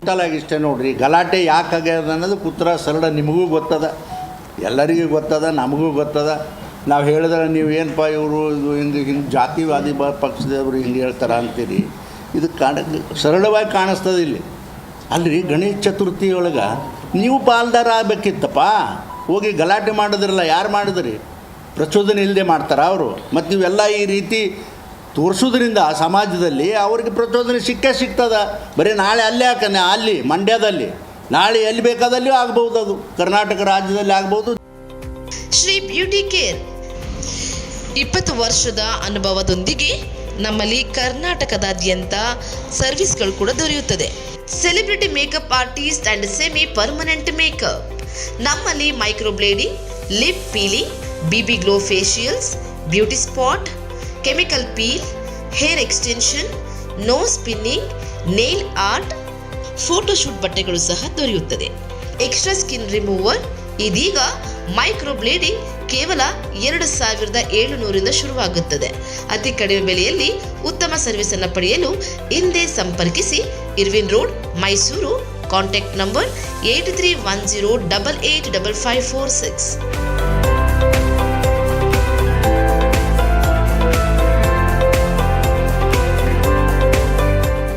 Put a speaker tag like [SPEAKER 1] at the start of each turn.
[SPEAKER 1] ಟೋಟಲಾಗಿ ಇಷ್ಟೇ ನೋಡ್ರಿ, ಗಲಾಟೆ ಯಾಕೆ ಆಗ್ಯದ ಅನ್ನೋದು ಉತ್ತರ ಸರಳ ನಿಮಗೂ ಗೊತ್ತದ, ಎಲ್ಲರಿಗೂ ಗೊತ್ತದ, ನಮಗೂ ಗೊತ್ತದ. ನಾವು ಹೇಳಿದ್ರೆ ನೀವು ಏನಪ್ಪ ಇವರು ಇದು ಹಿಂಗೆ ಜಾತಿವಾದಿ ಪಕ್ಷದವರು ಹಿಂಗೆ ಹೇಳ್ತಾರೆ ಅಂತೀರಿ. ಇದು ಸರಳವಾಗಿ ಕಾಣಿಸ್ತದೆ ಇಲ್ಲಿ. ಅಲ್ರಿ, ಗಣೇಶ ಚತುರ್ಥಿ ಒಳಗೆ ನೀವು ಪಾಲ್ದಾರ ಆಗಬೇಕಿತ್ತಪ್ಪ. ಹೋಗಿ ಗಲಾಟೆ ಮಾಡಿದ್ರಲ್ಲ, ಯಾರು ಮಾಡಿದ್ರಿ? ಪ್ರಚೋದನೆ ಇಲ್ಲದೆ ಮಾಡ್ತಾರೆ ಅವರು. ಮತ್ತು ನೀವೆಲ್ಲ ಈ ರೀತಿ ತೋರಿಸೋದ್ರಿಂದ ಸಮಾಜದಲ್ಲಿ ಅವ್ರಿಗೆ ಪ್ರಚೋದನೆ ಸಿಗ್ತದ. ಬರೀ ನಾಳೆ ಅಲ್ಲೇ ಅಲ್ಲಿ ಮಂಡ್ಯದಲ್ಲಿ, ನಾಳೆ ಎಲ್ಲಿ ಬೇಕಾದಲ್ಲಿಯೂ ಆಗ್ಬೋದು, ಅದು ಕರ್ನಾಟಕ ರಾಜ್ಯದಲ್ಲಿ ಆಗ್ಬೋದು.
[SPEAKER 2] ಶ್ರೀ ಬ್ಯೂಟಿ ಕೇರ್ 20 ವರ್ಷದ ಅನುಭವದೊಂದಿಗೆ ನಮ್ಮಲ್ಲಿ ಕರ್ನಾಟಕದಾದ್ಯಂತ ಸರ್ವಿಸ್ಗಳು ಕೂಡ ದೊರೆಯುತ್ತದೆ. Celebrity makeup artist and semi permanent makeup. ನಮ್ಮಲ್ಲಿ microblading, lip peeling, BB glow facials, beauty spot, chemical peel, hair extension, nose pinning, nail art, photoshoot ಬಟ್ಟೆಗಳು ಸಹ ದೊರೆಯುತ್ತದೆ. Extra skin remover. ಇದೀಗ ಮೈಕ್ರೋಬ್ಲೇಡಿಂಗ್ ಕೇವಲ 2700 ಶುರುವಾಗುತ್ತದೆ. ಅತಿ ಕಡಿಮೆ ಬೆಲೆಯಲ್ಲಿ ಉತ್ತಮ ಸರ್ವಿಸ್ ಅನ್ನು ಪಡೆಯಲು ಹಿಂದೆ ಸಂಪರ್ಕಿಸಿ. Irwin road, Mysuru. Contact number 8310885546.